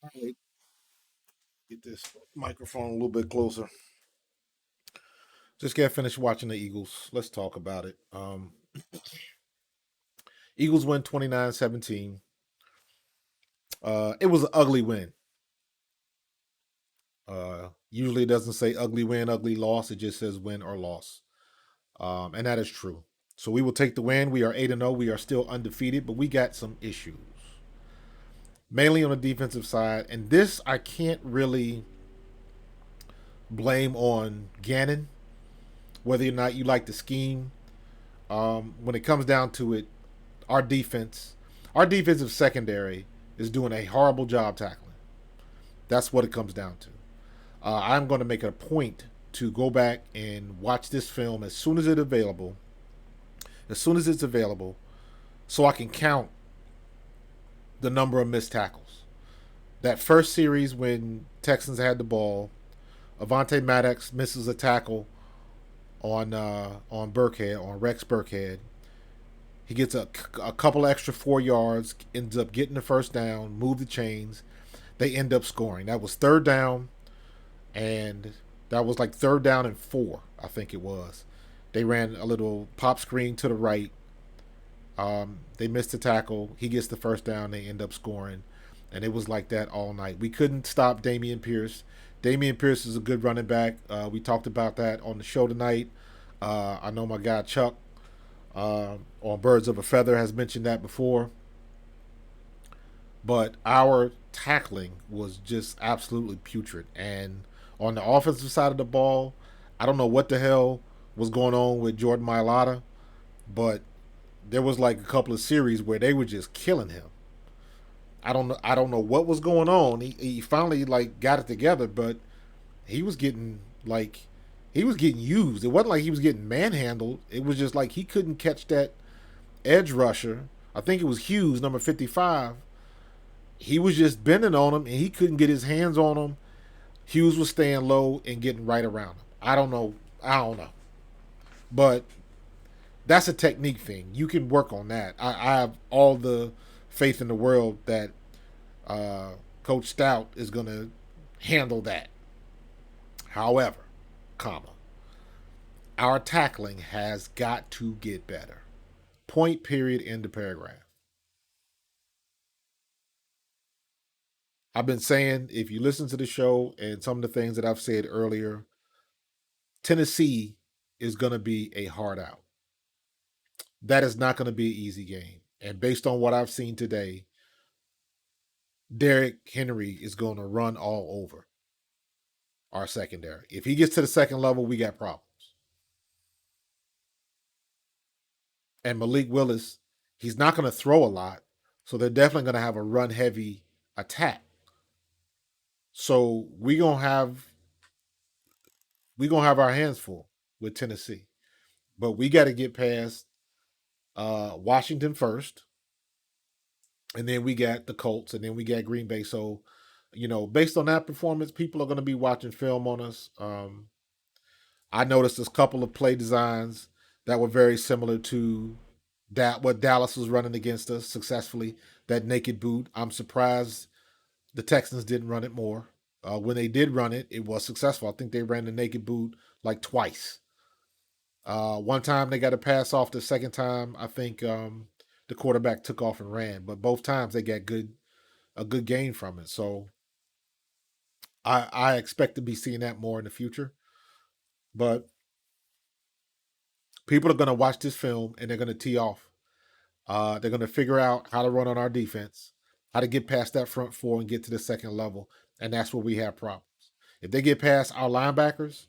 All right, get this microphone a little bit closer. Just got finished watching the Eagles. Let's talk about it. Eagles win 29-17. It was an ugly win. Usually it doesn't say ugly win, ugly loss. It just says win or loss. And that is true. So we will take the win. We are 8-0. We are still undefeated, but we got some issues. Mainly on the defensive side. And this I can't really blame on Gannon, whether or not you like the scheme. When it comes down to it, our defense, our defensive secondary is doing a horrible job tackling. That's what it comes down to. I'm going to make it a point to go back and watch this film as soon as it's available, so I can count the number of missed tackles. That first series when Texans had the ball, Avante Maddox misses a tackle on Burkhead, on Rex Burkhead. He gets a couple extra 4 yards, ends up getting the first down, move the chains. They end up scoring. That was third down, and that was like third down and 4, I think it was. They ran a little pop screen to the right. They missed the tackle. He gets the first down. They end up scoring. And it was like that all night. We couldn't stop Damian Pierce. Damian Pierce is a good running back. We talked about that on the show tonight. I know my guy Chuck on Birds of a Feather has mentioned that before. But our tackling was just absolutely putrid. And on the offensive side of the ball, I don't know what the hell was going on with Jordan Mailata, but there was like a couple of series where they were just killing him. I don't know what was going on. He finally like got it together, but he was getting like he was getting used. It wasn't like he was getting manhandled. It was just like he couldn't catch that edge rusher. I think it was Hughes, number 55. He was just bending on him and he couldn't get his hands on him. Hughes was staying low and getting right around him. I don't know. I don't know. But that's a technique thing. You can work on that. I have all the faith in the world that Coach Stout is going to handle that. However, comma, our tackling has got to get better. Point, period, end of paragraph. I've been saying, if you listen to the show and some of the things that I've said earlier, Tennessee is going to be a hard out. That is not going to be an easy game. And based on what I've seen today, Derrick Henry is going to run all over our secondary. If he gets to the second level, we got problems. And Malik Willis, he's not going to throw a lot, so they're definitely going to have a run heavy attack. So we gonna have our hands full with Tennessee, but we got to get past Washington first, and then we got the Colts, and then we got Green Bay. So, based on that performance, people are going to be watching film on us. I noticed a couple of play designs that were very similar to that what Dallas was running against us successfully. That naked boot. I'm surprised the Texans didn't run it more. When they did run it, it was successful. I think they ran the naked boot like twice. One time they got a pass off. The second time, I think the quarterback took off and ran. But both times they got a good gain from it. So I expect to be seeing that more in the future. But people are going to watch this film and they're going to tee off. They're going to figure out how to run on our defense, how to get past that front four and get to the second level, and that's where we have problems. If they get past our linebackers,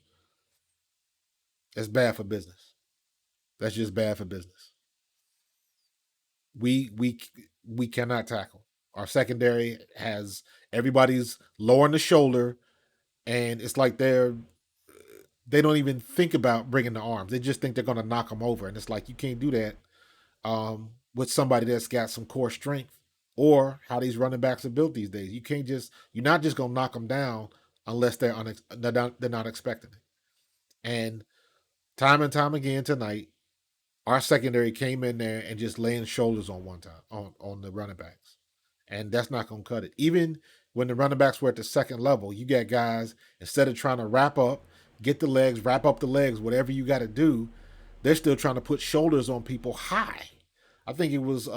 that's bad for business. That's just bad for business. We we we cannot tackle. Our secondary has everybody's lowering the shoulder, and it's like they don't even think about bringing the arms. They just think they're going to knock them over, and it's like you can't do that with somebody that's got some core strength or how these running backs are built these days. You're not just gonna knock them down unless they're not expecting it. And time again tonight, our secondary came in there and just laying shoulders on one time on the running backs, and that's not going to cut it. Even when the running backs were at the second level, you got guys, instead of trying to wrap up, get the legs, wrap up the legs, whatever you got to do, they're still trying to put shoulders on people high. I think it was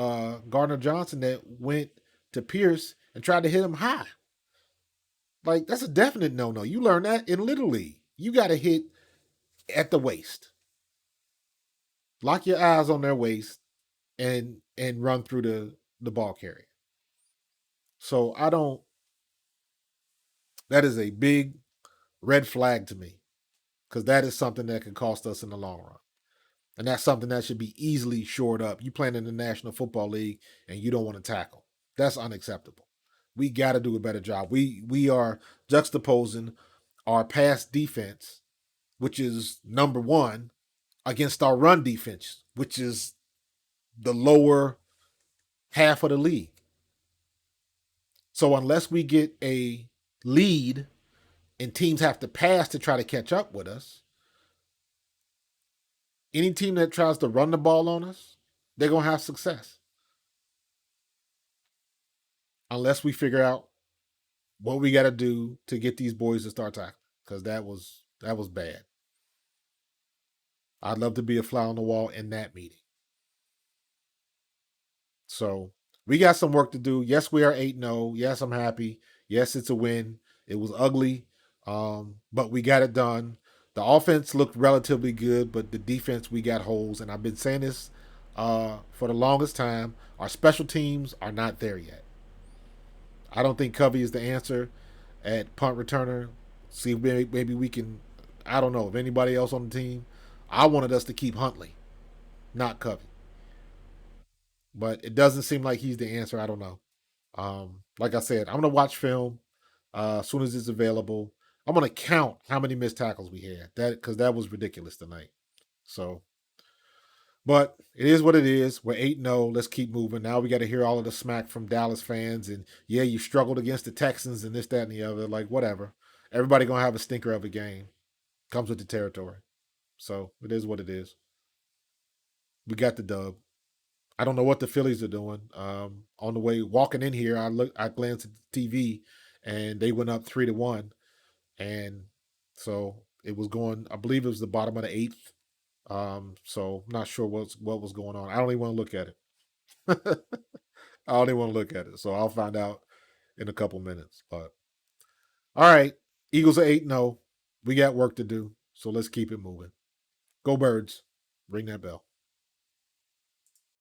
Gardner Johnson that went to Pierce and tried to hit him high. Like, that's a definite no no. You learn that in Little League. You got to hit at the waist. Lock your eyes on their waist and run through the ball carrier. So I don't. That is a big red flag to me because that is something that could cost us in the long run, and that's something that should be easily shored up. You playing in the National Football League and you don't want to tackle. That's unacceptable. We got to do a better job. We are juxtaposing our pass defense, which is number one, against our run defense, which is the lower half of the league. So unless we get a lead and teams have to pass to try to catch up with us, any team that tries to run the ball on us, they're going to have success. Unless we figure out what we got to do to get these boys to start tackling, because that was bad. I'd love to be a fly on the wall in that meeting. So we got some work to do. Yes, we are 8-0. Yes, I'm happy. Yes, it's a win. It was ugly, but we got it done. The offense looked relatively good, but the defense, we got holes. And I've been saying this for the longest time. Our special teams are not there yet. I don't think Covey is the answer at punt returner. See, maybe we can. I don't know if anybody else on the team. I wanted us to keep Huntley, not Covey, but it doesn't seem like he's the answer. I don't know. Like I said, I'm gonna watch film as soon as it's available. I'm gonna count how many missed tackles we had. That because that was ridiculous tonight. So, but it is what it is. We're 8-0. Let's keep moving. Now we got to hear all of the smack from Dallas fans and yeah, you struggled against the Texans and this, that, and the other. Like whatever. Everybody gonna have a stinker of a game. Comes with the territory. So it is what it is. We got the dub. I don't know what the Phillies are doing. On the way walking in here, I glanced at the TV, and they went up 3-1, and so it was going. I believe it was the bottom of the eighth. So I'm not sure what was going on. I don't even want to look at it. I don't even want to look at it. So I'll find out in a couple minutes. But all right, Eagles are 8-0. We got work to do, so let's keep it moving. Go Birds! Ring that bell.